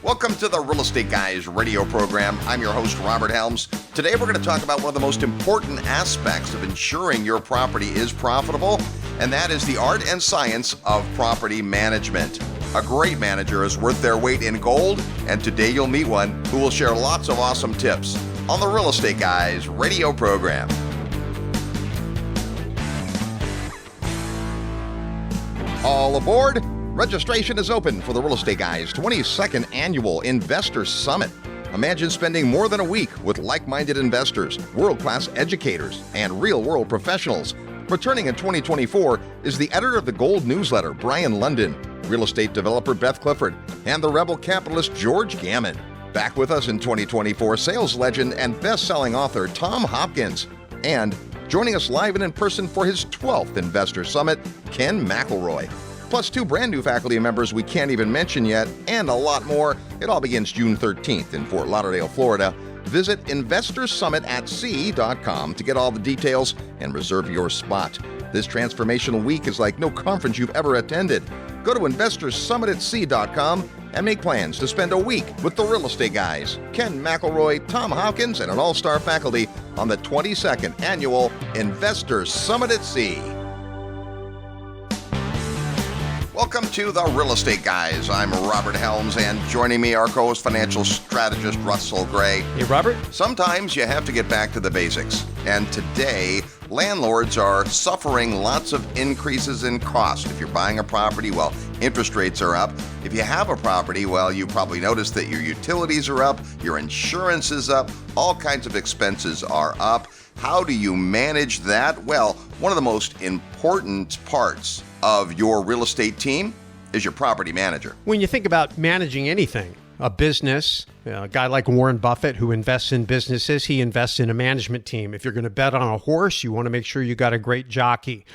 Welcome to the Real Estate Guys radio program. I'm your host, Robert Helms. Today we're going to talk about one of the most important aspects of ensuring your property is profitable, and that is the art and science of property management. A great manager is worth their weight in gold, and today you'll meet one who will share lots of awesome tips on the Real Estate Guys radio program. All aboard! Registration is open for the Real Estate Guys 22nd Annual Investor Summit. Imagine spending more than a week with like-minded investors, world-class educators, and real-world professionals. Returning in 2024 is the editor of the Gold newsletter, Brian London, real estate developer Beth Clifford, and the rebel capitalist George Gammon. Back with us in 2024, sales legend and best-selling author Tom Hopkins. And joining us live and in person for his 12th Investor Summit, Ken McElroy. Plus 2 brand new faculty members we can't even mention yet, and a lot more. It all begins June 13th in Fort Lauderdale, Florida. Visit investorsummitatc.com to get all the details and reserve your spot. This transformational week is like no conference you've ever attended. Go to investorsummitatc.com and make plans to spend a week with the Real Estate Guys, Ken McElroy, Tom Hopkins, and an all-star faculty on the 22nd Annual Investors Summit at Sea. Welcome to the Real Estate Guys. I'm Robert Helms, and joining me, our co-host financial strategist, Russell Gray. Hey, Robert. Sometimes you have to get back to the basics. And today, landlords are suffering lots of increases in cost. If you're buying a property, well, interest rates are up. If you have a property, well, you probably noticed that your utilities are up, your insurance is up, all kinds of expenses are up. How do you manage that? Well, one of the most important parts of your real estate team is your property manager. When you think about managing anything, a business, a guy like Warren Buffett who invests in businesses, he invests in a management team. If you're going to bet on a horse, you want to make sure you got a great jockey.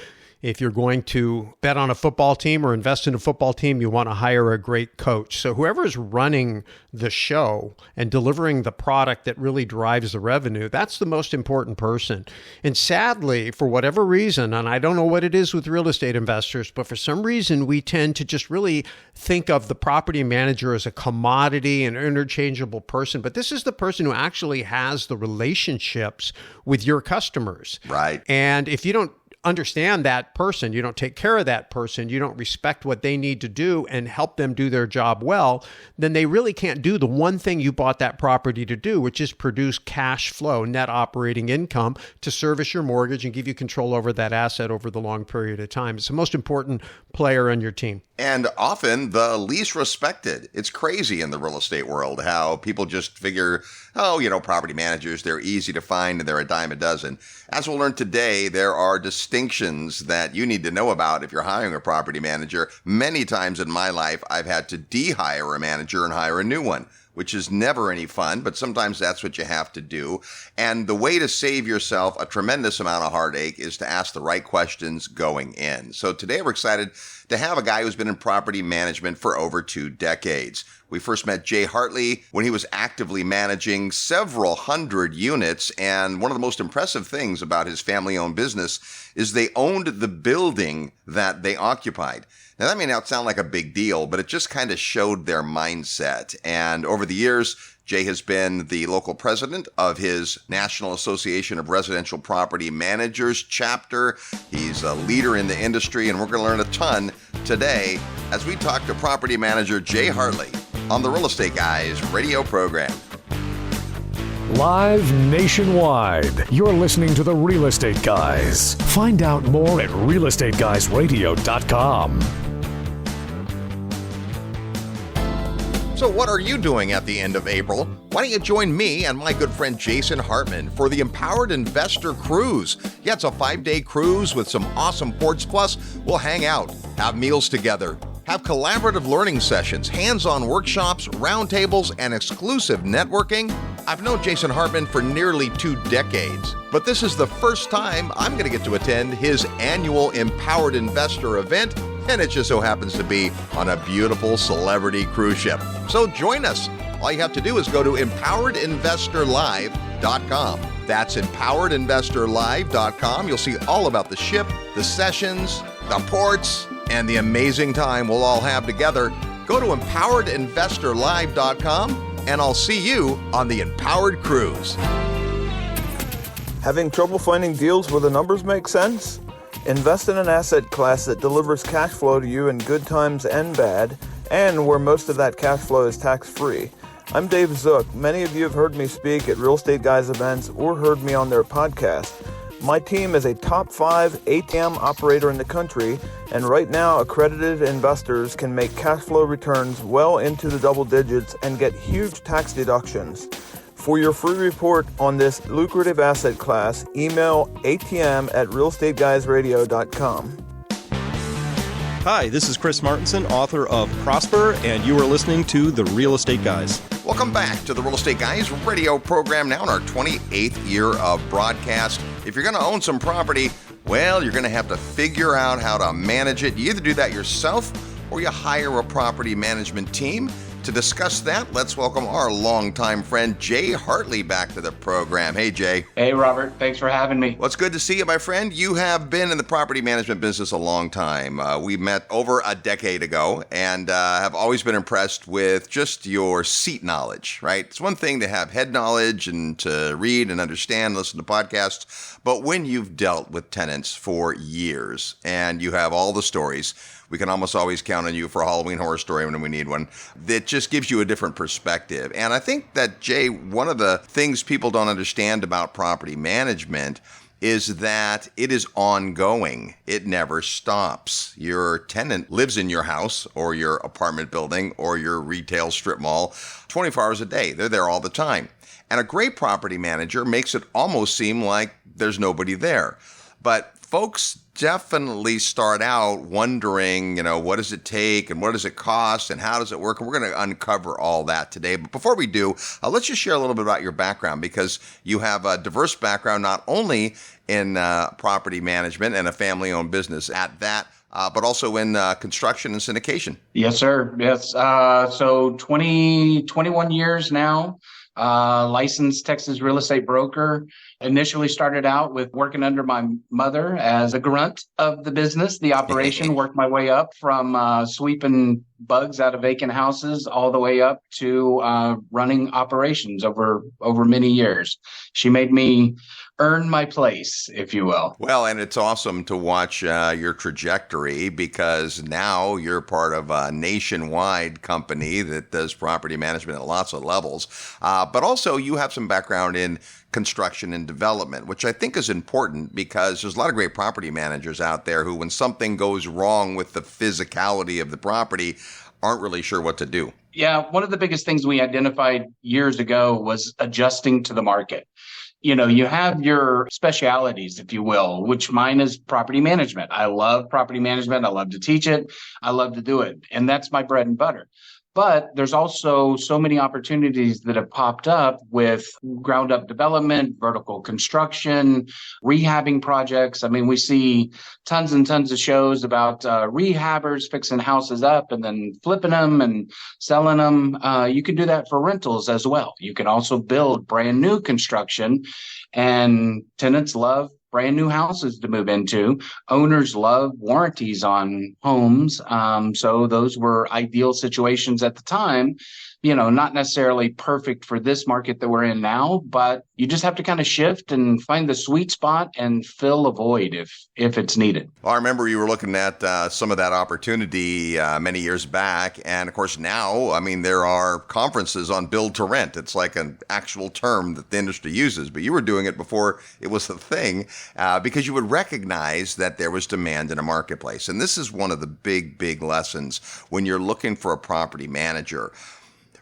If you're going to bet on a football team or invest in a football team, you want to hire a great coach. So whoever's running the show and delivering the product that really drives the revenue, that's the most important person. And sadly, for whatever reason, and I don't know what it is with real estate investors, but for some reason, we tend to just really think of the property manager as a commodity, an interchangeable person. But this is the person who actually has the relationships with your customers. Right. And if you don't understand that person, you don't take care of that person, you don't respect what they need to do and help them do their job well, then they really can't do the one thing you bought that property to do, which is produce cash flow, net operating income to service your mortgage and give you control over that asset over the long period of time. It's the most important player on your team. And often the least respected. It's crazy in the real estate world how people just figure, property managers, they're easy to find and they're a dime a dozen. As we'll learn today, there are distinctions that you need to know about if you're hiring a property manager. Many times in my life, I've had to de-hire a manager and hire a new one, which is never any fun, but sometimes that's what you have to do. And the way to save yourself a tremendous amount of heartache is to ask the right questions going in. So today we're excited to have a guy who's been in property management for over 2 decades. We first met Jay Hartley when he was actively managing several hundred units, and one of the most impressive things about his family-owned business is they owned the building that they occupied. Now, that may not sound like a big deal, but it just kind of showed their mindset. And over the years, Jay has been the local president of his National Association of Residential Property Managers chapter. He's a leader in the industry, and we're going to learn a ton today as we talk to property manager Jay Hartley on the Real Estate Guys radio program. Live nationwide, you're listening to the Real Estate Guys. Find out more at realestateguysradio.com. So what are you doing at the end of April? Why don't you join me and my good friend Jason Hartman for the Empowered Investor Cruise? Yeah, it's a 5-day cruise with some awesome ports. Plus, we'll hang out, have meals together, have collaborative learning sessions, hands-on workshops, roundtables, and exclusive networking. I've known Jason Hartman for nearly 2 decades, but this is the first time I'm going to get to attend his annual Empowered Investor event, and it just so happens to be on a beautiful celebrity cruise ship. So join us. All you have to do is go to empoweredinvestorlive.com. That's empoweredinvestorlive.com. You'll see all about the ship, the sessions, the ports, and the amazing time we'll all have together. Go to empoweredinvestorlive.com and I'll see you on the Empowered Cruise. Having trouble finding deals where the numbers make sense? Invest in an asset class that delivers cash flow to you in good times and bad, and where most of that cash flow is tax-free. I'm Dave Zook. Many of you have heard me speak at Real Estate Guys events or heard me on their podcast. My team is a top 5 ATM operator in the country, and right now accredited investors can make cash flow returns well into the double digits and get huge tax deductions. For your free report on this lucrative asset class, email atm@realestateguysradio.com. Hi, this is Chris Martinson, author of Prosper, and you are listening to The Real Estate Guys. Welcome back to the Real Estate Guys radio program, now in our 28th year of broadcast. If you're going to own some property, well, you're going to have to figure out how to manage it. You either do that yourself or you hire a property management team. To discuss that, let's welcome our longtime friend, Jay Hartley, back to the program. Hey, Jay. Hey, Robert. Thanks for having me. Well, it's good to see you, my friend. You have been in the property management business a long time. We met over a decade ago and have always been impressed with just your seat knowledge, right? It's one thing to have head knowledge and to read and understand, listen to podcasts, but when you've dealt with tenants for years and you have all the stories, we can almost always count on you for a Halloween horror story when we need one. That just gives you a different perspective. And I think that, Jay, one of the things people don't understand about property management is that it is ongoing. It never stops. Your tenant lives in your house or your apartment building or your retail strip mall 24 hours a day. They're there all the time. And a great property manager makes it almost seem like there's nobody there. But folks definitely start out wondering, what does it take and what does it cost and how does it work? And we're going to uncover all that today. But before we do, let's just share a little bit about your background, because you have a diverse background, not only in property management and a family-owned business at that, but also in construction and syndication. Yes, sir. Yes. So 21 years now, licensed Texas real estate broker. Initially started out with working under my mother as a grunt of the business, the operation, worked my way up from sweeping bugs out of vacant houses all the way up to running operations over many years. She made me earn my place, if you will. Well, and it's awesome to watch your trajectory, because now you're part of a nationwide company that does property management at lots of levels. But also you have some background in construction and development, which I think is important, because there's a lot of great property managers out there who, when something goes wrong with the physicality of the property, aren't really sure what to do. Yeah, one of the biggest things we identified years ago was adjusting to the market. You have your specialities, if you will, which mine is property management. I love property management. I love to teach it. I love to do it. And that's my bread and butter. But there's also so many opportunities that have popped up with ground up development, vertical construction, rehabbing projects. I mean, we see tons and tons of shows about rehabbers fixing houses up and then flipping them and selling them. You can do that for rentals as well. You can also build brand new construction, and tenants love brand new houses to move into. Owners love warranties on homes. So those were ideal situations at the time, not necessarily perfect for this market that we're in now, but you just have to kind of shift and find the sweet spot and fill a void if it's needed. Well, I remember you were looking at some of that opportunity many years back. And of course, now, there are conferences on build to rent. It's like an actual term that the industry uses, but you were doing it before it was a thing, because you would recognize that there was demand in a marketplace. And this is one of the big lessons when you're looking for a property manager.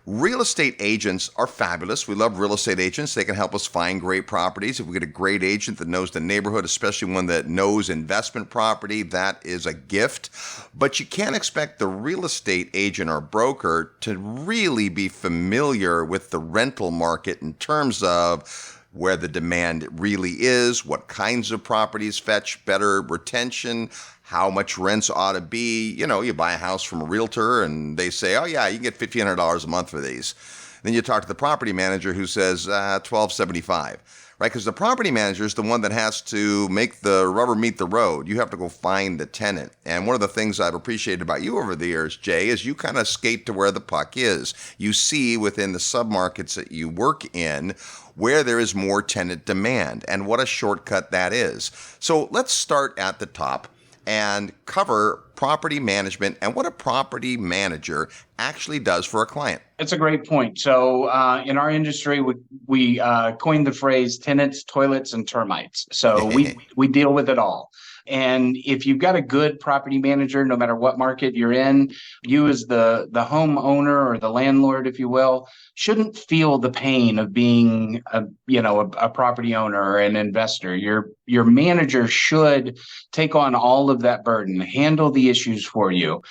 Real estate agents are fabulous. We love real estate agents. They can help us find great properties. If we get a great agent that knows the neighborhood, especially one that knows investment property, that is a gift. But you can't expect the real estate agent or broker to really be familiar with the rental market in terms of where the demand really is, what kinds of properties fetch better retention, how much rents ought to be. You buy a house from a realtor and they say, oh yeah, you can get $1,500 a month for these. Then you talk to the property manager who says $1,275. right? Because the property manager is the one that has to make the rubber meet the road. You have to go find the tenant. And one of the things I've appreciated about you over the years, Jay, is you kind of skate to where the puck is. You see within the submarkets that you work in where there is more tenant demand and what a shortcut that is. So let's start at the top and cover property management and what a property manager actually does for a client. It's a great point. So in our industry, we coined the phrase tenants, toilets, and termites. So we deal with it all. And if you've got a good property manager, no matter what market you're in, you as the homeowner or the landlord, if you will, shouldn't feel the pain of being a property owner or an investor. Your manager should take on all of that burden, handle the issues for you.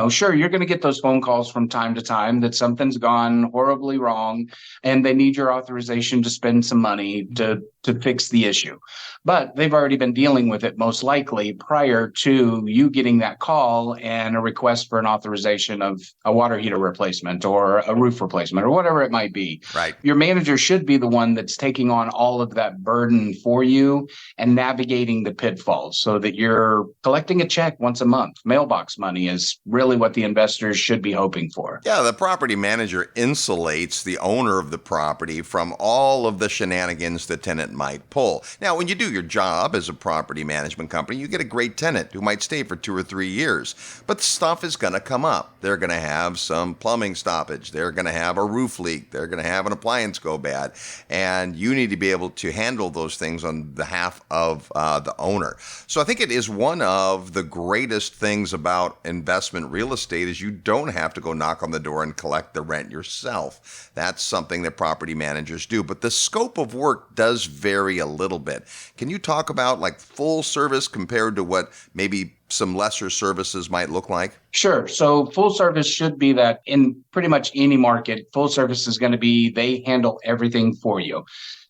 Sure, you're going to get those phone calls from time to time that something's gone horribly wrong and they need your authorization to spend some money to fix the issue. But they've already been dealing with it most likely prior to you getting that call and a request for an authorization of a water heater replacement or a roof replacement or whatever it might be. Right. Your manager should be the one that's taking on all of that burden for you and navigating the pitfalls so that you're collecting a check once a month. Mailbox money is really what the investors should be hoping for. Yeah, the property manager insulates the owner of the property from all of the shenanigans the tenant might pull. Now, when you do your job as a property management company, you get a great tenant who might stay for 2 or 3 years. But stuff is going to come up. They're going to have some plumbing stoppage. They're going to have a roof leak. They're going to have an appliance go bad. And you need to be able to handle those things on behalf of the owner. So I think it is one of the greatest things about investment real estate is you don't have to go knock on the door and collect the rent yourself. That's something that property managers do. But the scope of work does vary a little bit. Can you talk about like full service compared to what maybe some lesser services might look like? Sure. So full service should be that in pretty much any market, full service is going to be they handle everything for you.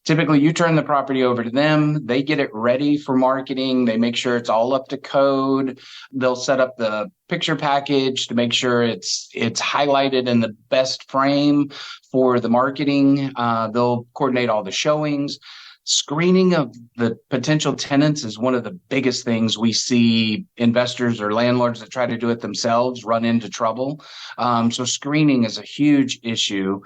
Typically, you turn the property over to them. They get it ready for marketing. They make sure it's all up to code. They'll set up the picture package to make sure it's highlighted in the best frame for the marketing. They'll coordinate all the showings. Screening of the potential tenants is one of the biggest things we see investors or landlords that try to do it themselves run into trouble. So screening is a huge issue,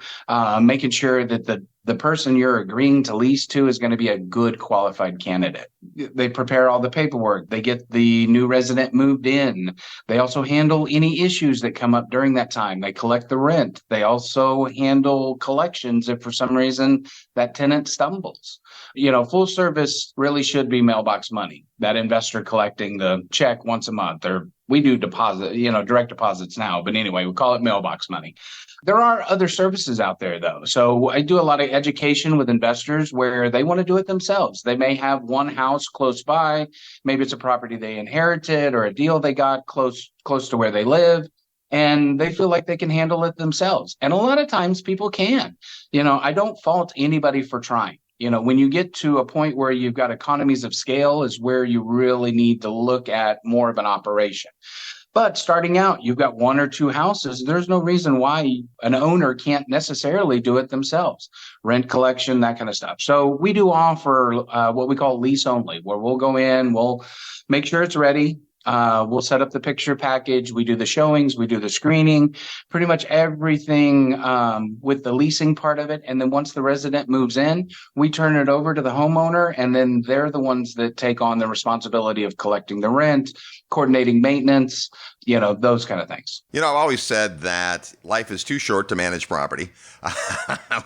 making sure that the person you're agreeing to lease to is going to be a good qualified candidate. They prepare all the paperwork. They get the new resident moved in. They also handle any issues that come up during that time. They collect the rent. They also handle collections if for some reason that tenant stumbles. Full service really should be mailbox money, that investor collecting the check once a month, or we do deposit, direct deposits now. But anyway, we call it mailbox money. There are other services out there, though. So I do a lot of education with investors where they want to do it themselves. They may have one house close by. Maybe it's a property they inherited or a deal they got close to where they live. And they feel like they can handle it themselves. And a lot of times people can. I don't fault anybody for trying. When you get to a point where you've got economies of scale is where you really need to look at more of an operation. But starting out, you've got 1 or 2 houses. There's no reason why an owner can't necessarily do it themselves. Rent collection, that kind of stuff. So we do offer what we call lease only, where we'll go in, we'll make sure it's ready. We'll set up the picture package. We do the showings. We do the screening, pretty much everything with the leasing part of it. And then once the resident moves in, we turn it over to the homeowner. And then they're the ones that take on the responsibility of collecting the rent, coordinating maintenance, those kind of things. I've always said that life is too short to manage property.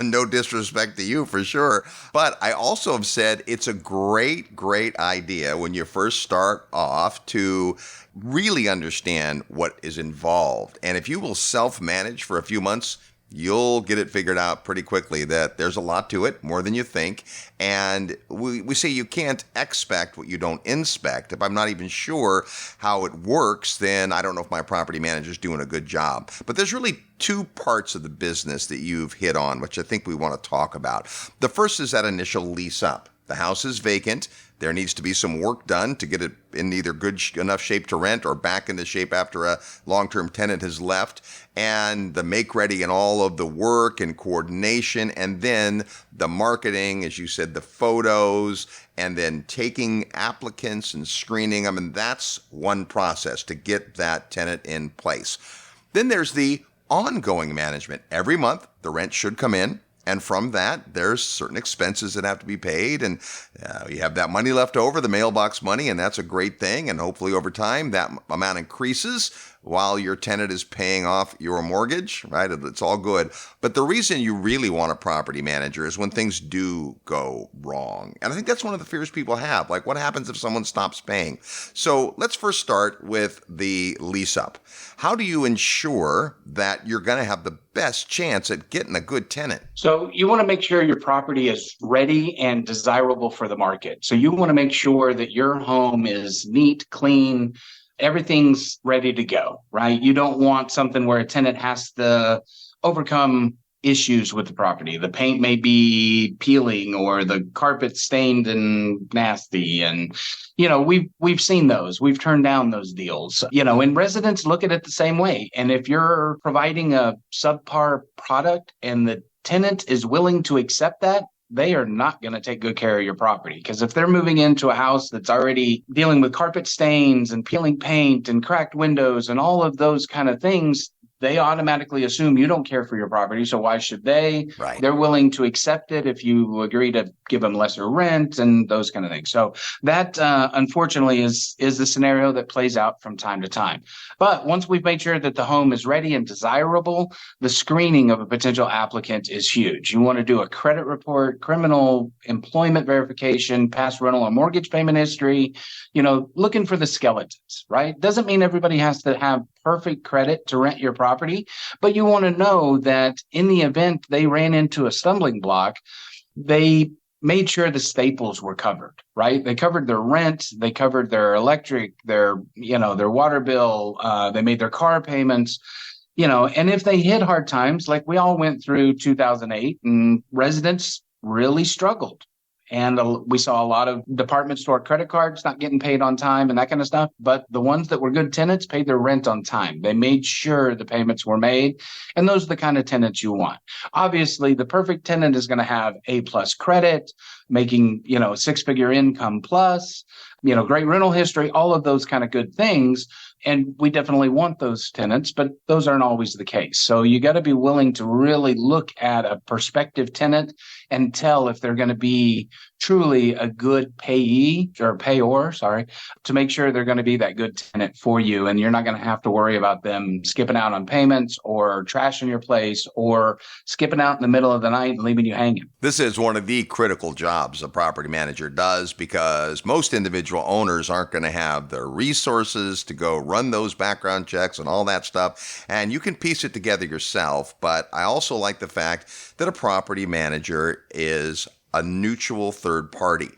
No disrespect to you for sure. But I also have said it's a great, great idea when you first start off to really understand what is involved. And if you will self-manage for a few months, you'll get it figured out pretty quickly that there's a lot to it, more than you think. And we say you can't expect what you don't inspect. If I'm not even sure how it works, then I don't know if my property manager's doing a good job. But there's really 2 parts of the business that you've hit on, which I think we want to talk about. The first is that initial lease up. the house is vacant. There needs to be some work done to get it in either good enough shape to rent or back into shape after a long-term tenant has left. And the make ready and all of the work and coordination, and then the marketing, as you said, the photos, and then taking applicants and screening them. And that's one process to get that tenant in place. Then there's the ongoing management. Every month, the rent should come in. And from that, there's certain expenses that have to be paid. And you have that money left over, the mailbox money, and that's a great thing. And hopefully over time, that amount increases while your tenant is paying off your mortgage, right? It's all good. But the reason you really want a property manager is when things do go wrong. And I think that's one of the fears people have. Like, what happens if someone stops paying? So let's first start with the lease up. How do you ensure that you're going to have the best chance at getting a good tenant? So you want to make sure your property is ready and desirable for the market. So you want to make sure that your home is neat, clean, everything's ready to go, right? You don't want something where a tenant has to overcome issues with the property. The paint may be peeling or the carpet stained and nasty. And, we've seen those. We've turned down those deals. And residents look at it the same way. And if you're providing a subpar product and the tenant is willing to accept that, they are not going to take good care of your property. Because if they're moving into a house that's already dealing with carpet stains and peeling paint and cracked windows and all of those kind of things, they automatically assume you don't care for your property. So why should they? Right. They're willing to accept it if you agree to give them lesser rent and those kind of things. So that, unfortunately, is the scenario that plays out from time to time. But once we've made sure that the home is ready and desirable, the screening of a potential applicant is huge. You want to do a credit report, criminal employment verification, past rental or mortgage payment history, looking for the skeletons, right? Doesn't mean everybody has to have perfect credit to rent your property, but you want to know that in the event they ran into a stumbling block, they made sure the staples were covered, right? They covered their rent, they covered their electric, their water bill, they made their car payments, and if they hit hard times, like we all went through 2008, and residents really struggled. And we saw a lot of department store credit cards not getting paid on time and that kind of stuff. But the ones that were good tenants paid their rent on time. They made sure the payments were made. And those are the kind of tenants you want. Obviously, the perfect tenant is going to have A+ credit, making, six-figure income plus, great rental history, all of those kind of good things. And we definitely want those tenants, but those aren't always the case. So you got to be willing to really look at a prospective tenant and tell if they're going to be truly a good payor, to make sure they're going to be that good tenant for you. And you're not going to have to worry about them skipping out on payments or trashing your place or skipping out in the middle of the night and leaving you hanging. This is one of the critical jobs a property manager does, because most individual owners aren't going to have the resources to go run those background checks and all that stuff. And you can piece it together yourself. But I also like the fact that a property manager is a neutral third party.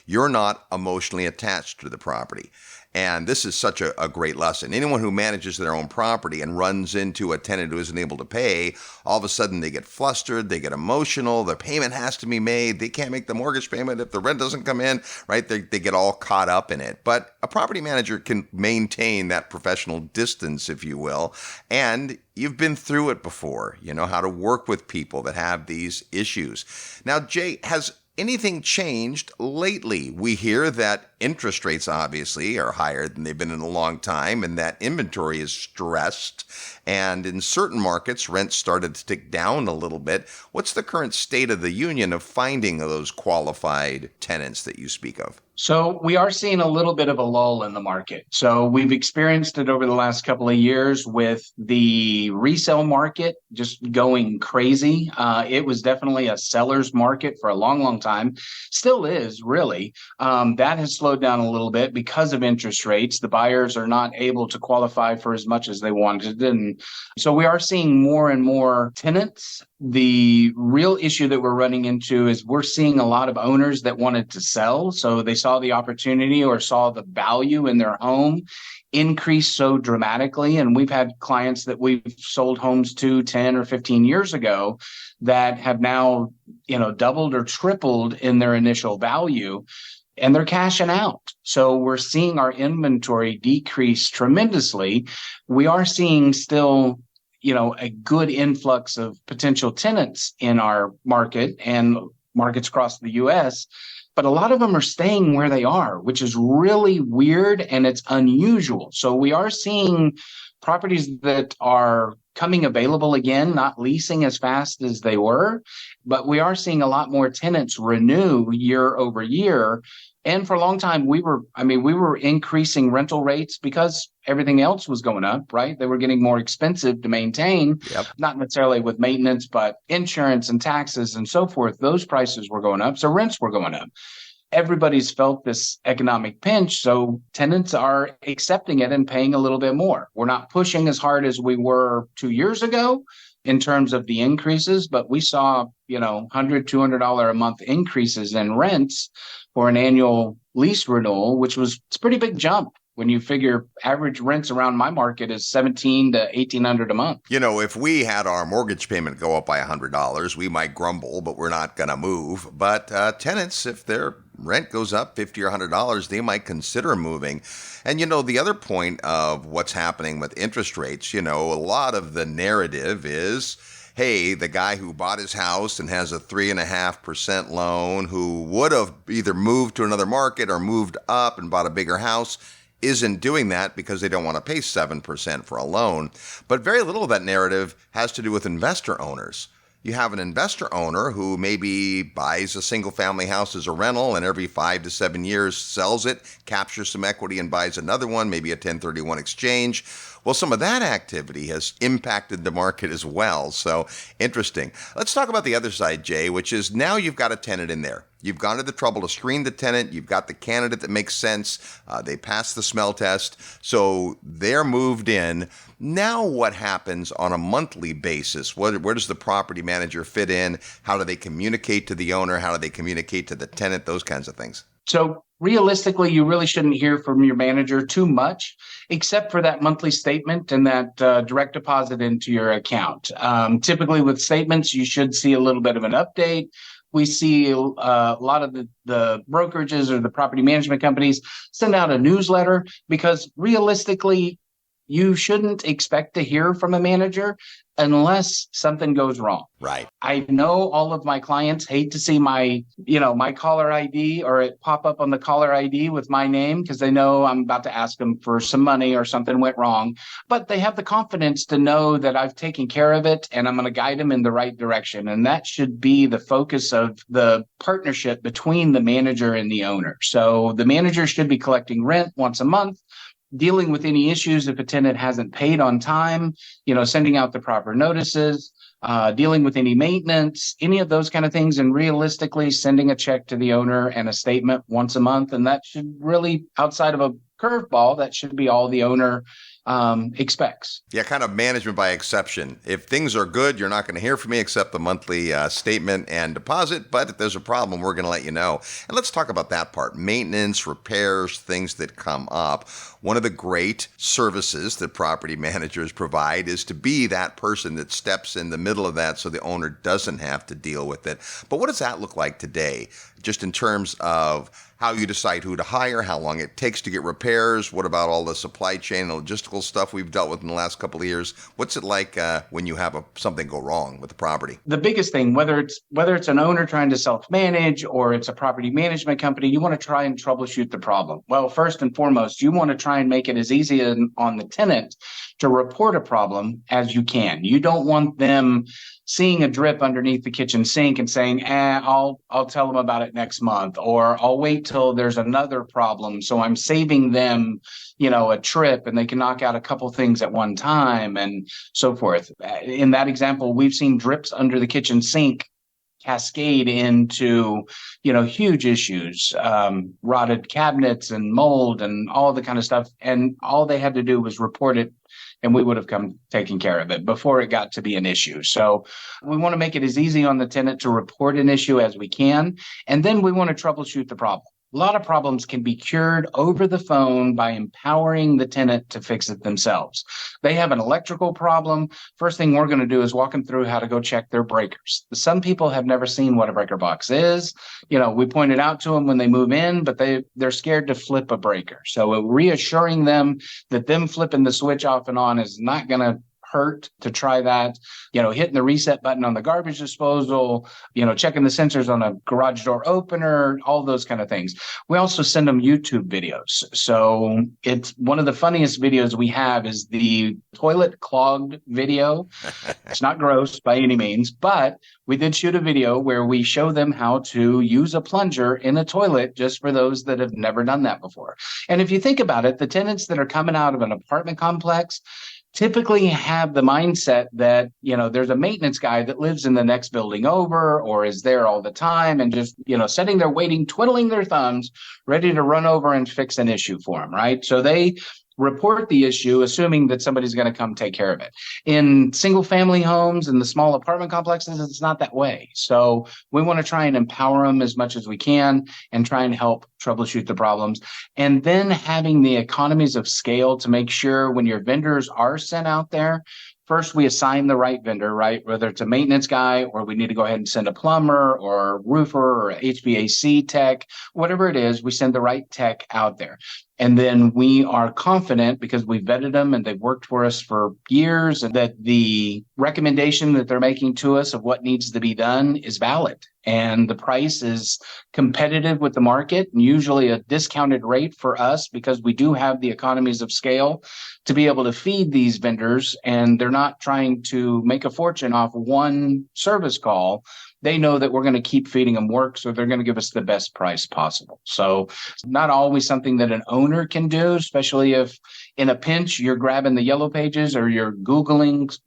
You're not emotionally attached to the property. And this is such a great lesson. Anyone who manages their own property and runs into a tenant who isn't able to pay, all of a sudden they get flustered, they get emotional, their payment has to be made, they can't make the mortgage payment if the rent doesn't come in, right? They get all caught up in it. But a property manager can maintain that professional distance, if you will, and you've been through it before. You know how to work with people that have these issues. Now, Jay, has anything changed lately? We hear that interest rates obviously are higher than they've been in a long time, and that inventory is stressed. And in certain markets, rents started to tick down a little bit. What's the current state of the union of finding those qualified tenants that you speak of? So we are seeing a little bit of a lull in the market. So we've experienced it over the last couple of years with the resale market just going crazy. It was definitely a seller's market for a long, long time. Still is, really. That has slowed down a little bit because of interest rates. The buyers are not able to qualify for as much as they wanted. And so we are seeing more and more tenants The real issue that we're running into is we're seeing a lot of owners that wanted to sell. So they saw the opportunity or saw the value in their home increase so dramatically. And we've had clients that we've sold homes to 10 or 15 years ago that have now, doubled or tripled in their initial value, and they're cashing out. So we're seeing our inventory decrease tremendously. We are seeing still a good influx of potential tenants in our market and markets across the U.S., but a lot of them are staying where they are, which is really weird and it's unusual. So we are seeing properties that are coming available again, not leasing as fast as they were, but we are seeing a lot more tenants renew year over year. And for a long time, we were increasing rental rates because everything else was going up, right? They were getting more expensive to maintain, not necessarily with maintenance, but insurance and taxes and so forth. Those prices were going up, so rents were going up. Everybody's felt this economic pinch, so tenants are accepting it and paying a little bit more. We're not pushing as hard as we were 2 years ago in terms of the increases, but we saw, $100, $200 a month increases in rents for an annual lease renewal, it's a pretty big jump when you figure average rents around my market is $1,700 to $1,800 a month. If we had our mortgage payment go up by $100, we might grumble, but we're not going to move. But tenants, if their rent goes up $50 or $100, they might consider moving. And, the other point of what's happening with interest rates, a lot of the narrative is, hey, the guy who bought his house and has a 3.5% loan, who would have either moved to another market or moved up and bought a bigger house, isn't doing that because they don't want to pay 7% for a loan. But very little of that narrative has to do with investor owners. You have an investor owner who maybe buys a single family house as a rental and every 5 to 7 years sells it, captures some equity and buys another one, maybe a 1031 exchange. Well, some of that activity has impacted the market as well. So interesting. Let's talk about the other side, Jay, which is now you've got a tenant in there. You've gone to the trouble to screen the tenant. You've got the candidate that makes sense. They passed the smell test. So they're moved in. Now what happens on a monthly basis? Where does the property manager fit in? How do they communicate to the owner? How do they communicate to the tenant? Those kinds of things. So realistically, you really shouldn't hear from your manager too much, except for that monthly statement and that direct deposit into your account. Typically with statements, you should see a little bit of an update. We see a lot of the brokerages or the property management companies send out a newsletter because realistically, you shouldn't expect to hear from a manager unless something goes wrong. Right. I know all of my clients hate to see my caller ID or it pop up on the caller ID with my name because they know I'm about to ask them for some money or something went wrong. But they have the confidence to know that I've taken care of it and I'm going to guide them in the right direction. And that should be the focus of the partnership between the manager and the owner. So the manager should be collecting rent once a month, dealing with any issues if a tenant hasn't paid on time, sending out the proper notices, dealing with any maintenance, any of those kind of things, and realistically sending a check to the owner and a statement once a month. And that should really, outside of a curveball, that should be all the owner expects. Yeah, kind of management by exception. If things are good, you're not going to hear from me except the monthly statement and deposit. But if there's a problem, we're going to let you know. And let's talk about that part. Maintenance, repairs, things that come up. One of the great services that property managers provide is to be that person that steps in the middle of that so the owner doesn't have to deal with it. But what does that look like today, just in terms of how you decide who to hire, how long it takes to get repairs? What about all the supply chain and logistical stuff we've dealt with in the last couple of years? What's it like when you have something go wrong with the property? The biggest thing, whether it's an owner trying to self-manage or it's a property management company, you want to try and troubleshoot the problem. Well, first and foremost, you want to try and make it as easy on the tenant to report a problem as you can. You don't want them seeing a drip underneath the kitchen sink and saying, I'll tell them about it next month, or I'll wait till there's another problem. So I'm saving them, a trip and they can knock out a couple things at one time and so forth. In that example, we've seen drips under the kitchen sink cascade into, huge issues, rotted cabinets and mold and all the kind of stuff. And all they had to do was report it and we would have come taking care of it before it got to be an issue. So we want to make it as easy on the tenant to report an issue as we can. And then we want to troubleshoot the problem. A lot of problems can be cured over the phone by empowering the tenant to fix it themselves. They have an electrical problem. First thing we're going to do is walk them through how to go check their breakers. Some people have never seen what a breaker box is. We point it out to them when they move in, but they're scared to flip a breaker. So reassuring them that them flipping the switch off and on is not going to hurt to try that, hitting the reset button on the garbage disposal, checking the sensors on a garage door opener, all those kind of things. We also send them YouTube videos. So it's one of the funniest videos we have is the toilet clogged video. It's not gross by any means, but we did shoot a video where we show them how to use a plunger in a toilet just for those that have never done that before. And if you think about it, the tenants that are coming out of an apartment complex typically have the mindset that, there's a maintenance guy that lives in the next building over or is there all the time and just, sitting there waiting, twiddling their thumbs, ready to run over and fix an issue for them, right? So they report the issue, assuming that somebody's going to come take care of it. In single family homes and the small apartment complexes, it's not that way. So we want to try and empower them as much as we can and try and help troubleshoot the problems. And then having the economies of scale to make sure when your vendors are sent out there, first, we assign the right vendor, right? Whether it's a maintenance guy or we need to go ahead and send a plumber or a roofer or a HVAC tech, whatever it is, we send the right tech out there. And then we are confident because we vetted them and they've worked for us for years and that the recommendation that they're making to us of what needs to be done is valid. And the price is competitive with the market and usually a discounted rate for us because we do have the economies of scale to be able to feed these vendors and they're not trying to make a fortune off one service call. They know that we're going to keep feeding them work, so they're going to give us the best price possible. So it's not always something that an owner can do, especially if in a pinch you're grabbing the yellow pages or you're Googling,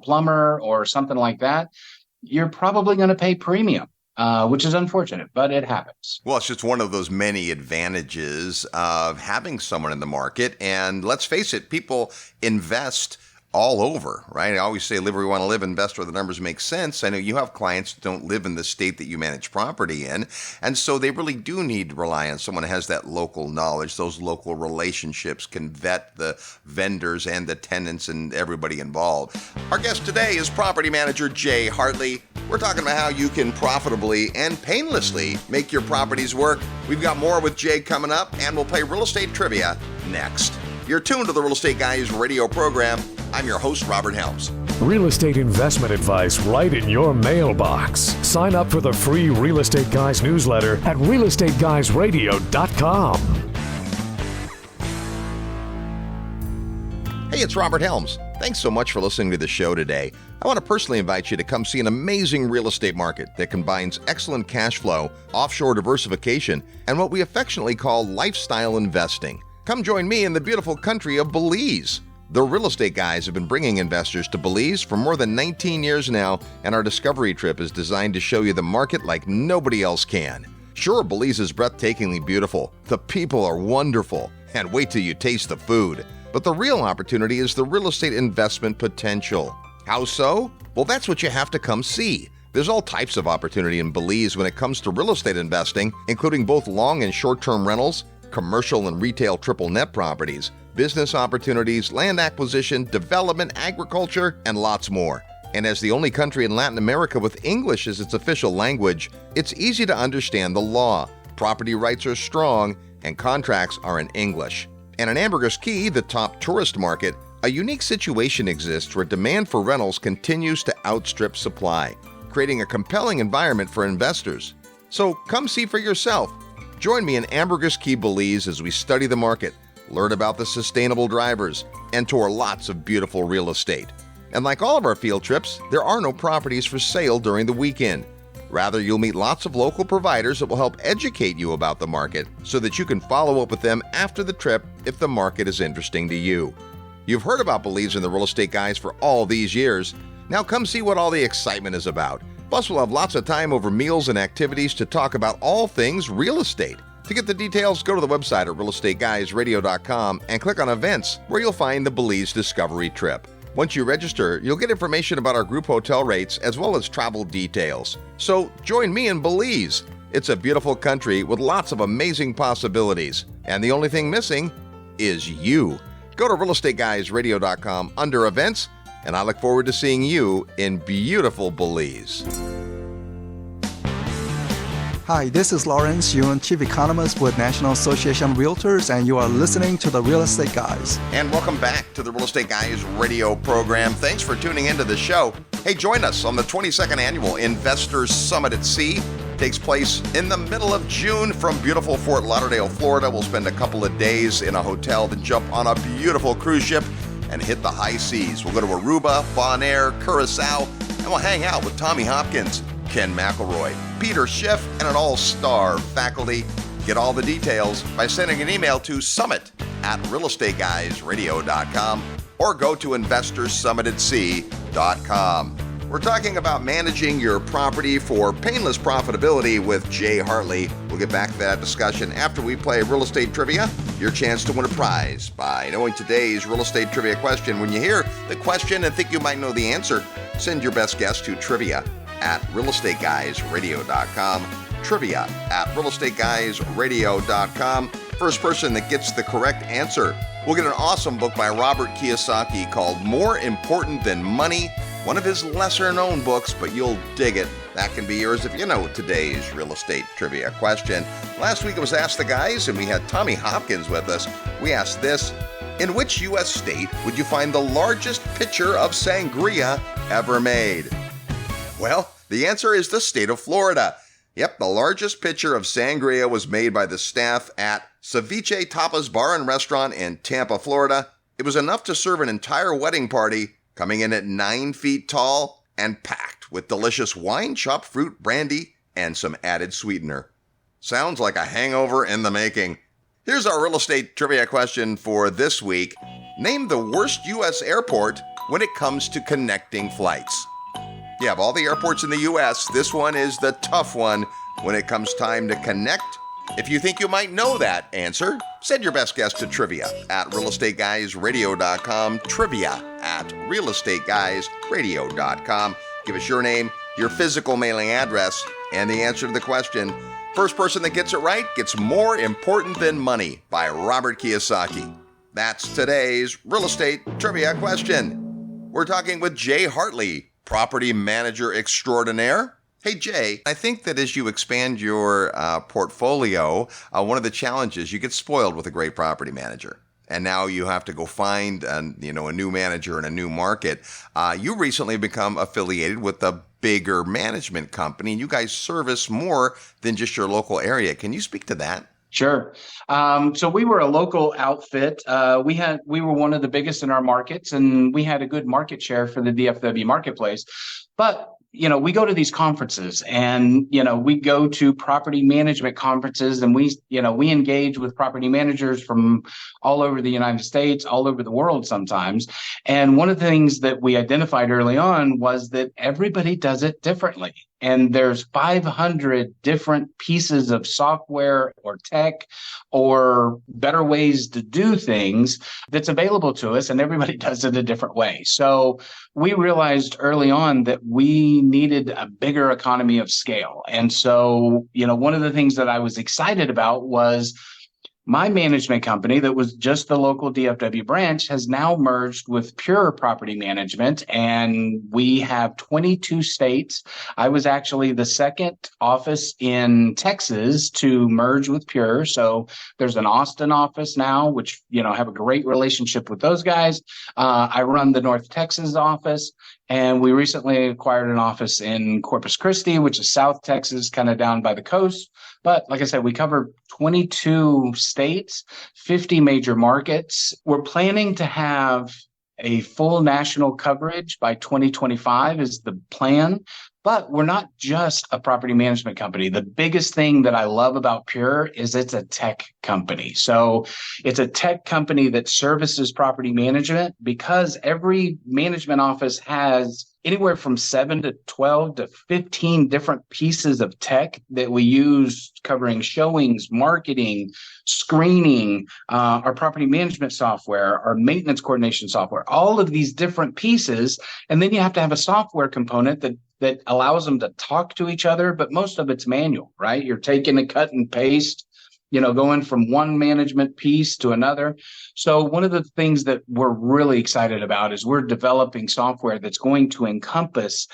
plumber or something like that. You're probably going to pay premium. Which is unfortunate, but it happens. Well, it's just one of those many advantages of having someone in the market. And let's face it, people invest all over, right? I always say, live where you want to live, invest where the numbers make sense. I know you have clients that don't live in the state that you manage property in, and so they really do need to rely on someone who has that local knowledge, those local relationships, can vet the vendors and the tenants and everybody involved. Our guest today is property manager Jay Hartley. We're talking about how you can profitably and painlessly make your properties work. We've got more with Jay coming up, and we'll play real estate trivia next. You're tuned to the Real Estate Guys radio program. I'm your host, Robert Helms. Real estate investment advice right in your mailbox. Sign up for the free Real Estate Guys newsletter at realestateguysradio.com. Hey, it's Robert Helms. Thanks so much for listening to the show today. I want to personally invite you to come see an amazing real estate market that combines excellent cash flow, offshore diversification, and what we affectionately call lifestyle investing. Come join me in the beautiful country of Belize. The Real Estate Guys have been bringing investors to Belize for more than 19 years now, and our discovery trip is designed to show you the market like nobody else can. Sure, Belize is breathtakingly beautiful, the people are wonderful, and wait till you taste the food. But the real opportunity is the real estate investment potential. How so? Well, that's what you have to come see. There's all types of opportunity in Belize when it comes to real estate investing, including both long and short-term rentals, commercial and retail triple net properties, business opportunities, land acquisition, development, agriculture, and lots more. And as the only country in Latin America with English as its official language, it's easy to understand the law. Property rights are strong, and contracts are in English. And in Ambergris Caye, the top tourist market, a unique situation exists where demand for rentals continues to outstrip supply, creating a compelling environment for investors. So come see for yourself. Join me in Ambergris Caye, Belize as we study the market, learn about the sustainable drivers, and tour lots of beautiful real estate. And like all of our field trips, there are no properties for sale during the weekend. Rather, you'll meet lots of local providers that will help educate you about the market so that you can follow up with them after the trip if the market is interesting to you. You've heard about Belize and the Real Estate Guys for all these years. Now come see what all the excitement is about. Plus, we'll have lots of time over meals and activities to talk about all things real estate. To get the details, go to the website at realestateguysradio.com and click on events, where you'll find the Belize Discovery Trip. Once you register, you'll get information about our group hotel rates as well as travel details. So join me in Belize. It's a beautiful country with lots of amazing possibilities. And the only thing missing is you. Go to realestateguysradio.com under events, and I look forward to seeing you in beautiful Belize. Hi, this is Lawrence Yun, Chief Economist with National Association of Realtors, and you are listening to The Real Estate Guys. And welcome back to the Real Estate Guys radio program. Thanks for tuning into the show. Hey, join us on the 22nd Annual Investors Summit at Sea. Takes place in the middle of June from beautiful Fort Lauderdale, Florida. We'll spend a couple of days in a hotel, then jump on a beautiful cruise ship and hit the high seas. We'll go to Aruba, Bonaire, Curacao, and we'll hang out with Tommy Hopkins, Ken McElroy, Peter Schiff, and an all-star faculty. Get all the details by sending an email to summit@realestateguysradio.com or go to investorsummitatsea.com. We're talking about managing your property for painless profitability with Jay Hartley. We'll get back to that discussion after we play real estate trivia. Your chance to win a prize by knowing today's real estate trivia question. When you hear the question and think you might know the answer, send your best guess to trivia@realestateguysradio.com. Trivia@realestateguysradio.com. First person that gets the correct answer will get an awesome book by Robert Kiyosaki called More Important Than Money. One of his lesser-known books, but you'll dig it. That can be yours if you know today's real estate trivia question. Last week it was Ask the Guys, and we had Tommy Hopkins with us. We asked this: in which U.S. state would you find the largest pitcher of sangria ever made? Well, the answer is the state of Florida. Yep, the largest pitcher of sangria was made by the staff at Ceviche Tapas Bar and Restaurant in Tampa, Florida. It was enough to serve an entire wedding party, coming in at 9 feet tall and packed with delicious wine, chopped fruit, brandy, and some added sweetener. Sounds like a hangover in the making. Here's our real estate trivia question for this week. Name the worst U.S. airport when it comes to connecting flights. Yeah, of all the airports in the U.S., this one is the tough one when it comes time to connect. If you think you might know that answer, send your best guess to trivia@realestateguysradio.com, trivia@realestateguysradio.com. Give us your name, your physical mailing address, and the answer to the question. First person that gets it right gets More Important Than Money by Robert Kiyosaki. That's today's real estate trivia question. We're talking with Jay Hartley, property manager extraordinaire. Hey, Jay, I think that as you expand your portfolio, one of the challenges, you get spoiled with a great property manager. And now you have to go find a new manager in a new market. You recently become affiliated with a bigger management company. You guys service more than just your local area. Can you speak to that? Sure. So we were a local outfit. We were one of the biggest in our markets, and we had a good market share for the DFW marketplace. But we go to these conferences, and, we go to property management conferences, and we engage with property managers from all over the United States, all over the world sometimes. And one of the things that we identified early on was that everybody does it differently. And there's 500 different pieces of software or tech or better ways to do things that's available to us, and everybody does it a different way. So we realized early on that we needed a bigger economy of scale. And so, one of the things that I was excited about was my management company that was just the local DFW branch has now merged with Pure Property Management, and we have 22 states. I was actually the second office in Texas to merge with Pure. So there's an Austin office now, which, have a great relationship with those guys. I run the North Texas office. And we recently acquired an office in Corpus Christi, which is South Texas, kind of down by the coast. But like I said, we cover 22 states, 50 major markets. We're planning to have a full national coverage by 2025 is the plan. But we're not just a property management company. The biggest thing that I love about Pure is it's a tech company. So it's a tech company that services property management, because every management office has anywhere from 7 to 12 to 15 different pieces of tech that we use, covering showings, marketing, screening, our property management software, our maintenance coordination software, all of these different pieces. And then you have to have a software component that allows them to talk to each other, but most of it's manual, right? You're taking a cut and paste, going from one management piece to another. So one of the things that we're really excited about is we're developing software that's going to encompass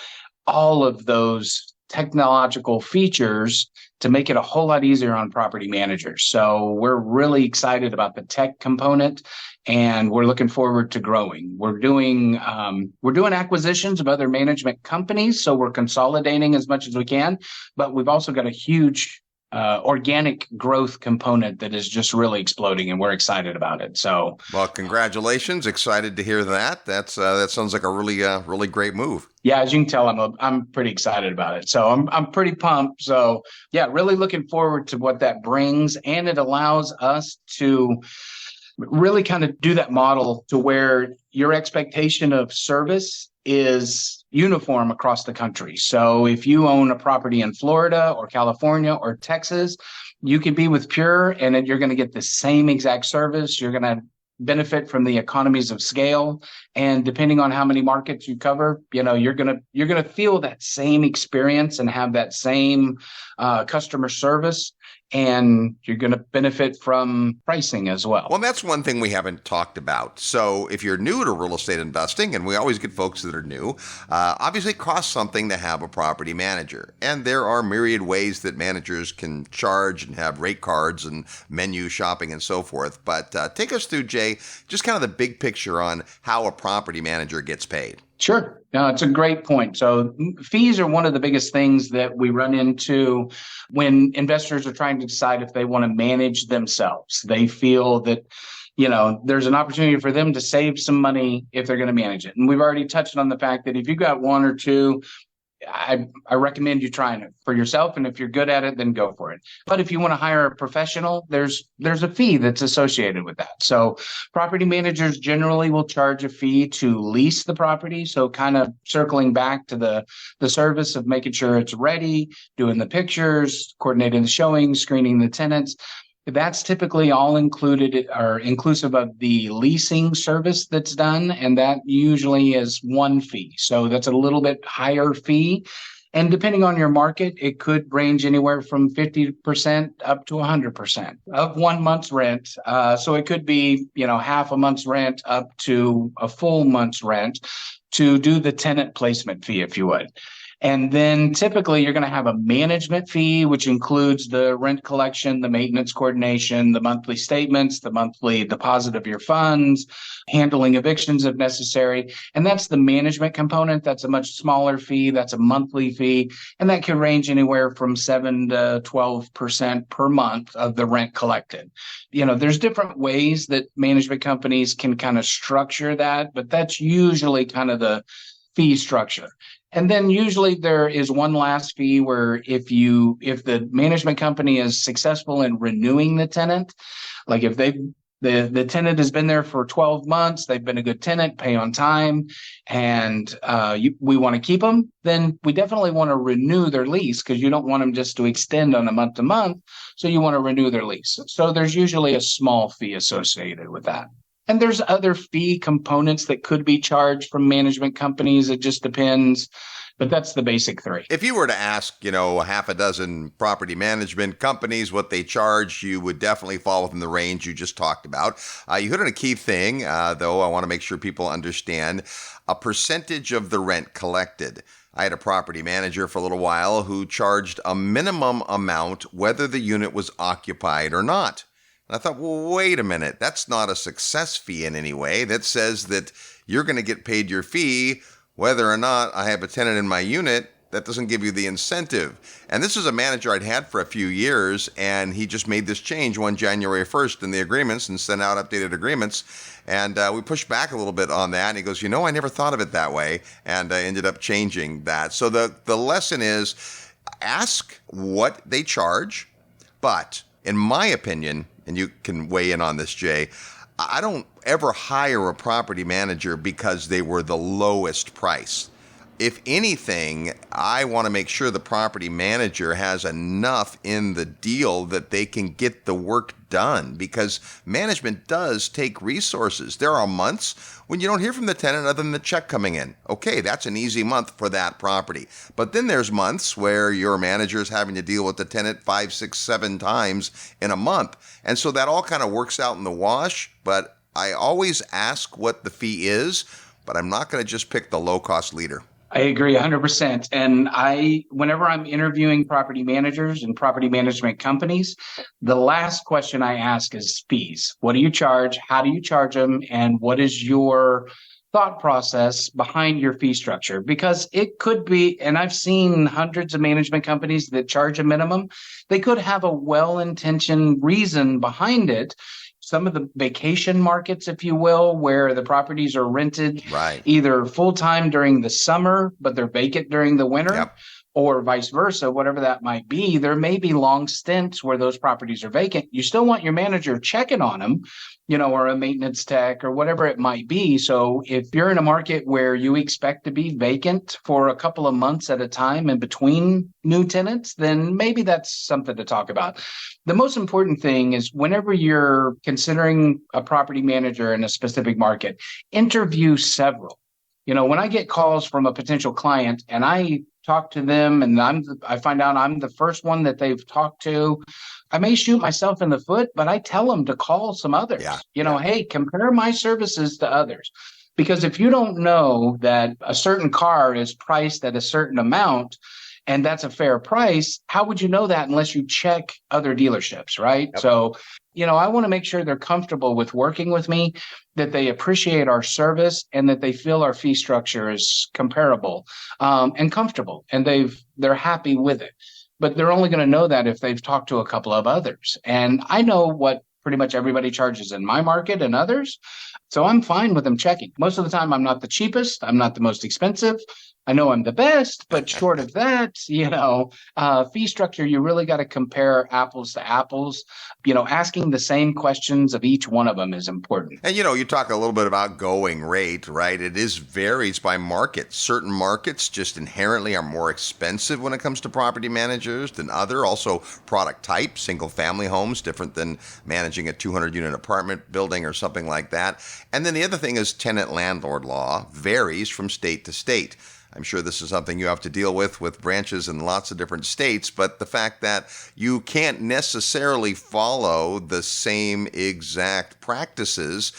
all of those technological features to make it a whole lot easier on property managers. So we're really excited about the tech component, and we're looking forward to growing. We're doing acquisitions of other management companies, so we're consolidating as much as we can, but we've also got a huge organic growth component that is just really exploding, and we're excited about it. So, well, congratulations! Excited to hear that. That sounds like a really great move. Yeah, as you can tell, I'm pretty excited about it. So I'm pretty pumped. So yeah, really looking forward to what that brings, and it allows us to really kind of do that model to where your expectation of service is uniform across the country. So if you own a property in Florida or California or Texas, you can be with Pure and then you're going to get the same exact service. You're going to benefit from the economies of scale. And depending on how many markets you cover, you're going to feel that same experience and have that same customer service. And you're going to benefit from pricing as well. Well, that's one thing we haven't talked about. So if you're new to real estate investing, and we always get folks that are new, obviously it costs something to have a property manager. And there are myriad ways that managers can charge and have rate cards and menu shopping and so forth. But take us through, Jay, just kind of the big picture on how a property manager gets paid. Sure. No, it's a great point. So fees are one of the biggest things that we run into when investors are trying to decide if they want to manage themselves. They feel that, there's an opportunity for them to save some money if they're going to manage it. And we've already touched on the fact that if you've got one or two, I recommend you trying it for yourself. And if you're good at it, then go for it. But if you want to hire a professional, there's a fee that's associated with that. So property managers generally will charge a fee to lease the property. So kind of circling back to the service of making sure it's ready, doing the pictures, coordinating the showings, screening the tenants. That's typically all included or inclusive of the leasing service that's done. And that usually is one fee. So that's a little bit higher fee. And depending on your market, it could range anywhere from 50% up to 100% of 1 month's rent. So it could be, half a month's rent up to a full month's rent to do the tenant placement fee, if you would. And then typically you're going to have a management fee, which includes the rent collection, the maintenance coordination, the monthly statements, the monthly deposit of your funds, handling evictions if necessary. And that's the management component. That's a much smaller fee. That's a monthly fee. And that can range anywhere from 7 to 12% per month of the rent collected. There's different ways that management companies can kind of structure that, but that's usually kind of the fee structure. And then usually there is one last fee where if the management company is successful in renewing the tenant, like if the tenant has been there for 12 months, they've been a good tenant, pay on time, and we want to keep them, then we definitely want to renew their lease because you don't want them just to extend on a month to month. So you want to renew their lease. So there's usually a small fee associated with that. And there's other fee components that could be charged from management companies. It just depends. But that's the basic three. If you were to ask, half a dozen property management companies what they charge, you would definitely fall within the range you just talked about. You hit on a key thing, though I want to make sure people understand, a percentage of the rent collected. I had a property manager for a little while who charged a minimum amount whether the unit was occupied or not. And I thought, well, wait a minute. That's not a success fee in any way. That says that you're going to get paid your fee whether or not I have a tenant in my unit. That doesn't give you the incentive. And this is a manager I'd had for a few years, and he just made this change one January 1st in the agreements and sent out updated agreements. And we pushed back a little bit on that. And he goes, I never thought of it that way. And I ended up changing that. So the lesson is ask what they charge. But in my opinion, and you can weigh in on this, Jay, I don't ever hire a property manager because they were the lowest price. if anything, I want to make sure the property manager has enough in the deal that they can get the work done, because management does take resources. There are months when you don't hear from the tenant other than the check coming in. Okay, that's an easy month for that property. But then there's months where your manager is having to deal with the tenant 5, 6, 7 times in a month. And so that all kind of works out in the wash. But I always ask what the fee is, but I'm not going to just pick the low-cost leader. I agree 100%. And whenever I'm interviewing property managers and property management companies, the last question I ask is fees. What do you charge? How do you charge them? And what is your thought process behind your fee structure? Because it could be, and I've seen hundreds of management companies that charge a minimum. They could have a well-intentioned reason behind it. Some of the vacation markets, if you will, where the properties are rented either full-time during the summer, but they're vacant during the winter, or vice versa, whatever that might be. There may be long stints where those properties are vacant. You still want your manager checking on them, or a maintenance tech or whatever it might be. So if you're in a market where you expect to be vacant for a couple of months at a time in between new tenants, then maybe that's something to talk about. The most important thing is whenever you're considering a property manager in a specific market, interview several. When I get calls from a potential client and I talk to them and I find out I'm the first one that they've talked to, I may shoot myself in the foot, but I tell them to call some others. Hey, compare my services to others. Because if you don't know that a certain car is priced at a certain amount, and that's a fair price, how would you know that unless you check other dealerships, right? Yep. So, I want to make sure they're comfortable with working with me, that they appreciate our service, and that they feel our fee structure is comparable and comfortable, and they're happy with it. But they're only going to know that if they've talked to a couple of others. And I know what pretty much everybody charges in my market and others. So I'm fine with them checking. Most of the time, I'm not the cheapest. I'm not the most expensive. I know I'm the best, but short of that, fee structure, you really got to compare apples to apples. Asking the same questions of each one of them is important. And, you talk a little bit about going rate, right? It varies by market. Certain markets just inherently are more expensive when it comes to property managers than other. Also, product type, single family homes, different than managing a 200-unit apartment building or something like that. And then the other thing is tenant landlord law varies from state to state. I'm sure this is something you have to deal with branches in lots of different states, but the fact that you can't necessarily follow the same exact practices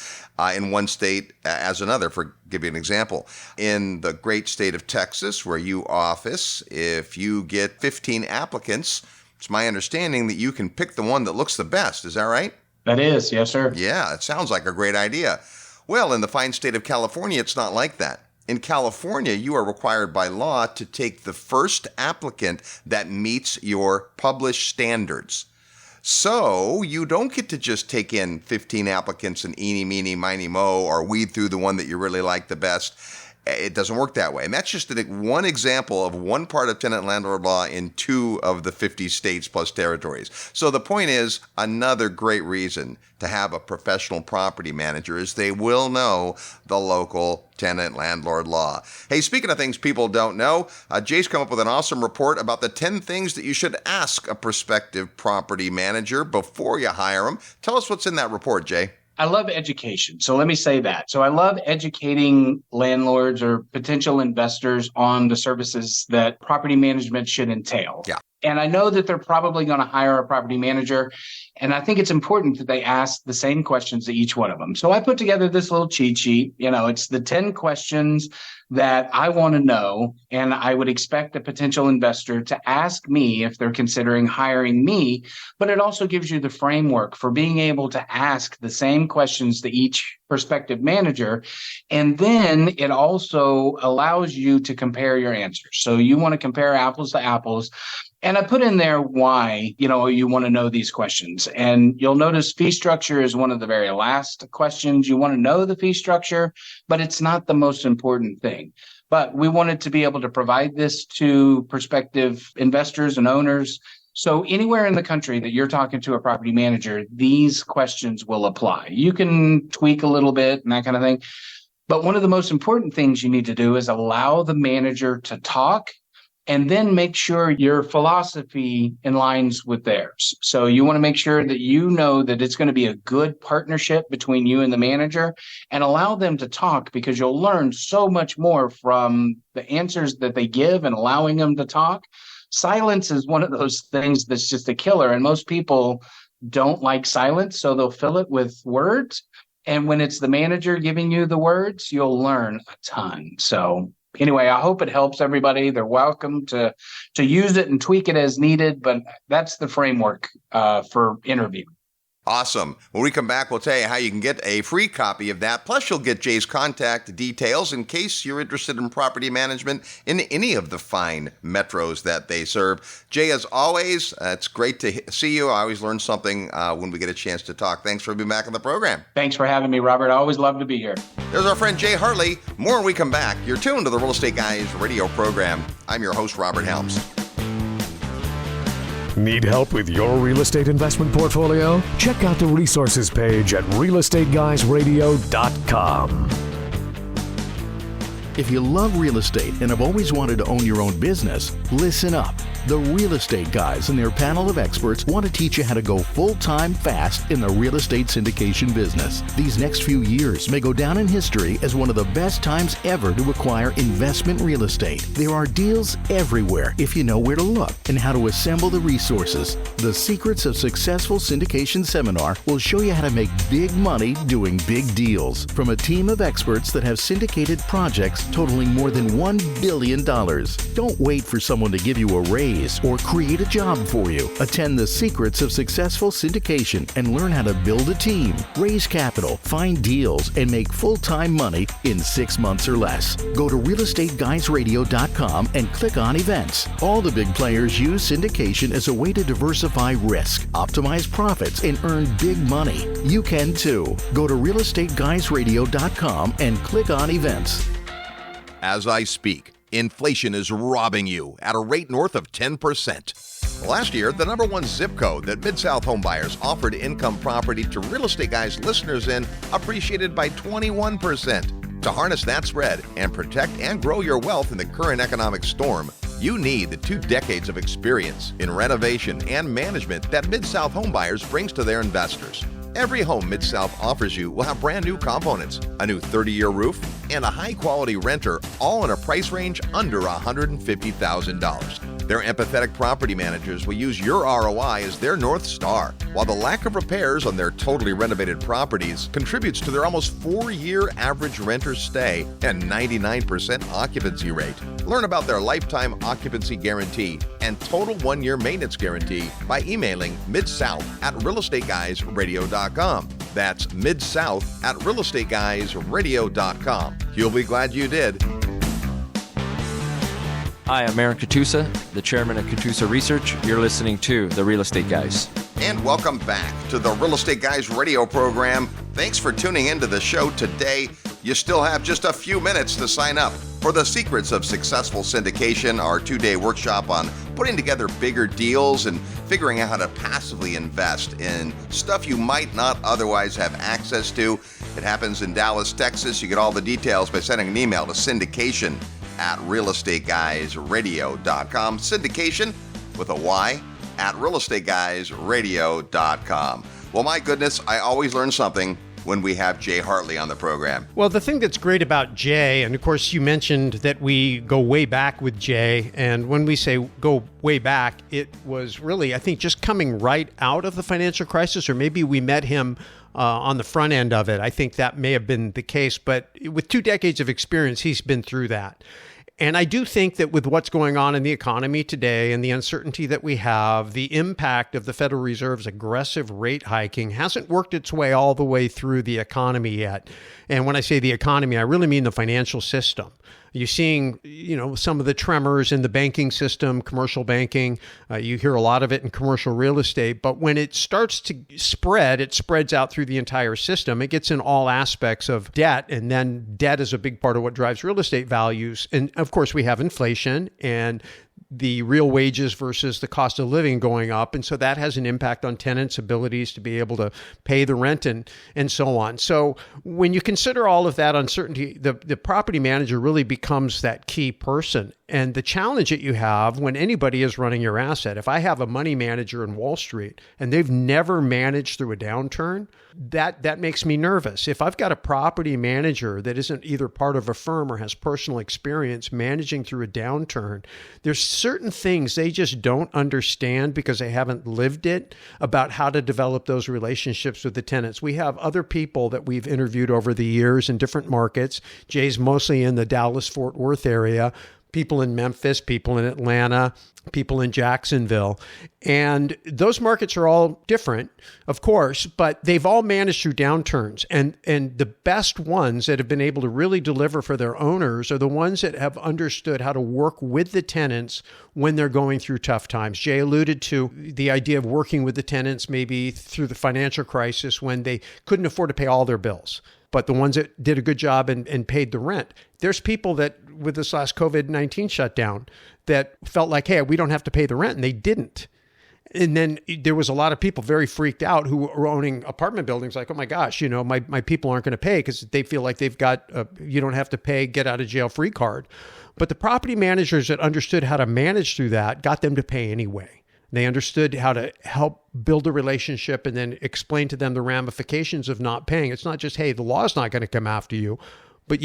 in one state as another. For give you an example, in the great state of Texas, where you office, if you get 15 applicants, it's my understanding that you can pick the one that looks the best. Is that right? That is, yes, sir. Yeah, it sounds like a great idea. Well, in the fine state of California, it's not like that. In California, you are required by law to take the first applicant that meets your published standards. So you don't get to just take in 15 applicants and eeny, meeny, miny, mo, or weed through the one that you really like the best. It doesn't work that way. And that's just one example of one part of tenant landlord law in 2 of the 50 states plus territories. So the point is, another great reason to have a professional property manager is they will know the local tenant landlord law. Hey, speaking of things people don't know, Jay's come up with an awesome report about the 10 things that you should ask a prospective property manager before you hire them. Tell us what's in that report, Jay. I love education. So let me say that. So I love educating landlords or potential investors on the services that property management should entail. Yeah. And I know that they're probably going to hire a property manager. And I think it's important that they ask the same questions to each one of them. So I put together this little cheat sheet. It's the 10 questions that I want to know. And I would expect a potential investor to ask me if they're considering hiring me. But it also gives you the framework for being able to ask the same questions to each prospective manager. And then it also allows you to compare your answers. So you want to compare apples to apples. And I put in there why, you want to know these questions. And you'll notice fee structure is one of the very last questions. You want to know the fee structure, but it's not the most important thing. But we wanted to be able to provide this to prospective investors and owners. So anywhere in the country that you're talking to a property manager, these questions will apply. You can tweak a little bit and that kind of thing. But one of the most important things you need to do is allow the manager to talk and then make sure your philosophy aligns with theirs. So you want to make sure that you know that it's going to be a good partnership between you and the manager, and allow them to talk, because you'll learn so much more from the answers that they give and allowing them to talk. Silence is one of those things that's just a killer, and most people don't like silence, so they'll fill it with words. And when it's the manager giving you the words, you'll learn a ton. So anyway, I hope it helps everybody. They're welcome to use it and tweak it as needed, but that's the framework for interviewing. Awesome. When we come back, we'll tell you how you can get a free copy of that. Plus, you'll get Jay's contact details in case you're interested in property management in any of the fine metros that they serve. Jay, as always, it's great to see you. I always learn something when we get a chance to talk. Thanks for being back on the program. Thanks for having me, Robert. I always love to be here. There's our friend Jay Hartley. More when we come back. You're tuned to the Real Estate Guys radio program. I'm your host, Robert Helms. Need help with your real estate investment portfolio? Check out the resources page at realestateguysradio.com. If you love real estate and have always wanted to own your own business, listen up. The Real Estate Guys and their panel of experts want to teach you how to go full-time fast in the real estate syndication business. These next few years may go down in history as one of the best times ever to acquire investment real estate. There are deals everywhere if you know where to look and how to assemble the resources. The Secrets of Successful Syndication seminar will show you how to make big money doing big deals from a team of experts that have syndicated projects totaling more than $1 billion. Don't wait for someone to give you a raise or create a job for you. Attend the Secrets of Successful Syndication and learn how to build a team, raise capital, find deals, and make full-time money in 6 months or less. Go to realestateguysradio.com and click on events. All the big players use syndication as a way to diversify risk, optimize profits, and earn big money. You can too. Go to realestateguysradio.com and click on events. As I speak, inflation is robbing you at a rate north of 10%. Last year, the number one zip code that Mid-South homebuyers offered income property to Real Estate Guys listeners in appreciated by 21%. To harness that spread and protect and grow your wealth in the current economic storm, you need the 2 decades of experience in renovation and management that Mid-South homebuyers brings to their investors. Every home Mid-South offers you will have brand new components, a new 30-year roof, and a high-quality renter, all in a price range under $150,000. Their empathetic property managers will use your ROI as their North Star, while the lack of repairs on their totally renovated properties contributes to their almost 4-year average renter stay and 99% occupancy rate. Learn about their lifetime occupancy guarantee and total 1-year maintenance guarantee by emailing midsouth@realestateguysradio.com. That's midsouth@realestateguysradio.com. You'll be glad you did. Hi, I'm Aaron Katusa, the chairman of Katusa Research. You're listening to The Real Estate Guys. And welcome back to the Real Estate Guys radio program. Thanks for tuning into the show today. You still have just a few minutes to sign up for the Secrets of Successful Syndication, our 2-day workshop on putting together bigger deals and figuring out how to passively invest in stuff you might not otherwise have access to. It happens in Dallas, Texas. You get all the details by sending an email to syndication@realestateguysradio.com. Syndication with a Y at realestateguysradio.com. Well, my goodness, I always learn something when we have Jay Hartley on the program. Well, the thing that's great about Jay, and of course you mentioned that we go way back with Jay, and when we say go way back, it was really, I think, just coming right out of the financial crisis, or maybe we met him on the front end of it. I think that may have been the case, but with 2 decades of experience, he's been through that. And I do think that with what's going on in the economy today and the uncertainty that we have, the impact of the Federal Reserve's aggressive rate hiking hasn't worked its way all the way through the economy yet. And when I say the economy, I really mean the financial system. You're seeing, some of the tremors in the banking system, commercial banking. You hear a lot of it in commercial real estate. But when it starts to spread, it spreads out through the entire system. It gets in all aspects of debt. And then debt is a big part of what drives real estate values. And of course, we have inflation, and the real wages versus the cost of living going up. And so that has an impact on tenants' abilities to be able to pay the rent and so on. So when you consider all of that uncertainty, the property manager really becomes that key person. And the challenge that you have when anybody is running your asset, if I have a money manager in Wall Street and they've never managed through a downturn, that makes me nervous. If I've got a property manager that isn't either part of a firm or has personal experience managing through a downturn, there's certain things they just don't understand because they haven't lived it about how to develop those relationships with the tenants. We have other people that we've interviewed over the years in different markets. Jay's mostly in the Dallas-Fort Worth area, people in Memphis, people in Atlanta, people in Jacksonville. And those markets are all different, of course, but they've all managed through downturns. And the best ones that have been able to really deliver for their owners are the ones that have understood how to work with the tenants when they're going through tough times. Jay alluded to the idea of working with the tenants maybe through the financial crisis when they couldn't afford to pay all their bills. But the ones that did a good job and paid the rent. There's people that with this last COVID-19 shutdown that felt like, hey, we don't have to pay the rent, and they didn't. And then there was a lot of people very freaked out who were owning apartment buildings like, oh my gosh, my people aren't going to pay because they feel like they've got you don't have to pay, get out of jail free card. But the property managers that understood how to manage through that got them to pay anyway. They understood how to help build a relationship and then explain to them the ramifications of not paying. It's not just, hey, the law's not going to come after you, but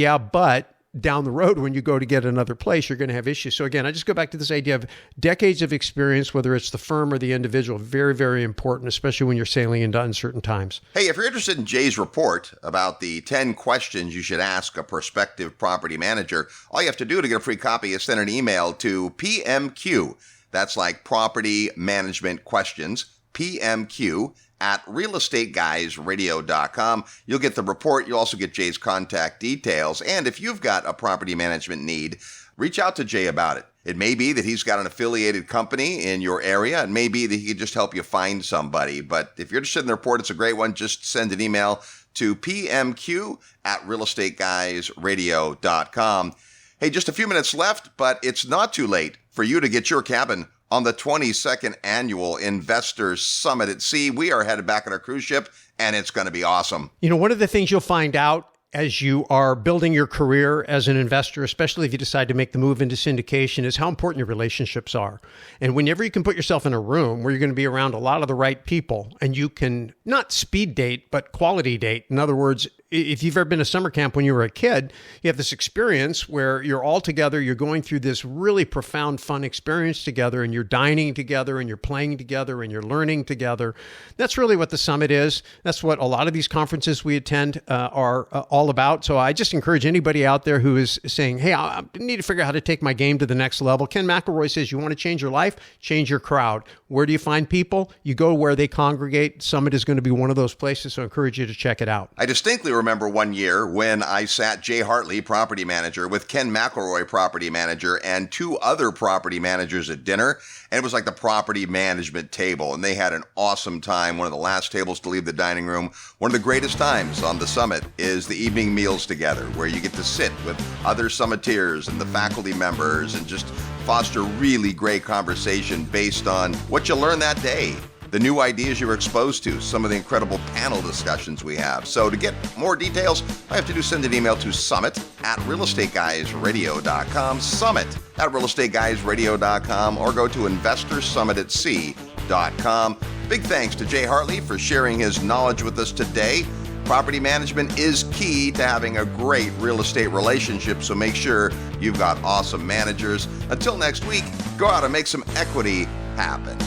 down the road when you go to get another place, you're going to have issues. So again, I just go back to this idea of decades of experience, whether it's the firm or the individual, very, very important, especially when you're sailing into uncertain times. Hey, if you're interested in Jay's report about the 10 questions you should ask a prospective property manager, all you have to do to get a free copy is send an email to PMQ. That's like property management questions, PMQ at realestateguysradio.com. You'll get the report. You'll also get Jay's contact details. And if you've got a property management need, reach out to Jay about it. It may be that he's got an affiliated company in your area. It may be that he could just help you find somebody. But if you're interested in the report, it's a great one. Just send an email to PMQ at realestateguysradio.com. Hey, just a few minutes left, but it's not too late for you to get your cabin on the 22nd Annual Investors Summit at Sea. We are headed back on our cruise ship, and it's going to be awesome. One of the things you'll find out as you are building your career as an investor, especially if you decide to make the move into syndication, is how important your relationships are. And whenever you can put yourself in a room where you're going to be around a lot of the right people, and you can not speed date, but quality date. In other words, if you've ever been to summer camp when you were a kid, you have this experience where you're all together, you're going through this really profound, fun experience together, and you're dining together, and you're playing together, and you're learning together. That's really what the summit is. That's what a lot of these conferences we attend are all about. So I just encourage anybody out there who is saying, hey, I need to figure out how to take my game to the next level. Ken McElroy says, you want to change your life? Change your crowd. Where do you find people? You go where they congregate. Summit is going to be one of those places, so I encourage you to check it out. I distinctly remember one year when I sat Jay Hartley, property manager, with Ken McElroy, property manager, and two other property managers at dinner. And it was like the property management table, and they had an awesome time. One of the last tables to leave the dining room. One of the greatest times on the summit is the evening meals together, where you get to sit with other summiteers and the faculty members and just foster really great conversation based on what you learned that day, the new ideas you were exposed to, some of the incredible panel discussions we have. So to get more details, all you have to do is send an email to summit@realestateguysradio.com, summit@realestateguysradio.com, or go to investorsummitatSea.com. Big thanks to Jay Hartley for sharing his knowledge with us today. Property management is key to having a great real estate relationship, so make sure you've got awesome managers. Until next week, go out and make some equity happen.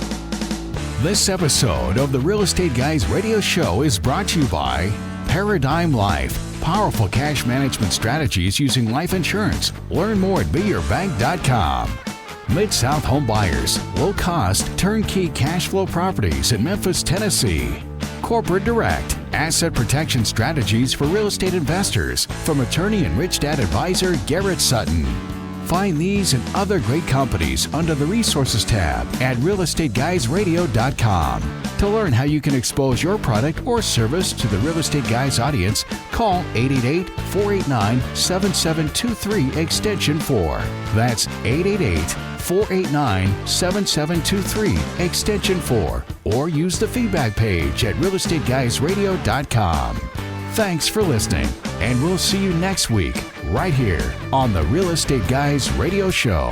This episode of the Real Estate Guys radio show is brought to you by Paradigm Life. Powerful cash management strategies using life insurance. Learn more at beyourbank.com. Mid-South Home Buyers. Low-cost, turnkey cash flow properties in Memphis, Tennessee. Corporate Direct. Asset protection strategies for real estate investors from attorney and rich dad advisor Garrett Sutton. Find these and other great companies under the Resources tab at realestateguysradio.com. To learn how you can expose your product or service to the Real Estate Guys audience, call 888-489-7723 extension 4. That's 888-489-7723 extension 4. Or use the feedback page at realestateguysradio.com. Thanks for listening, and we'll see you next week right here on the Real Estate Guys Radio Show.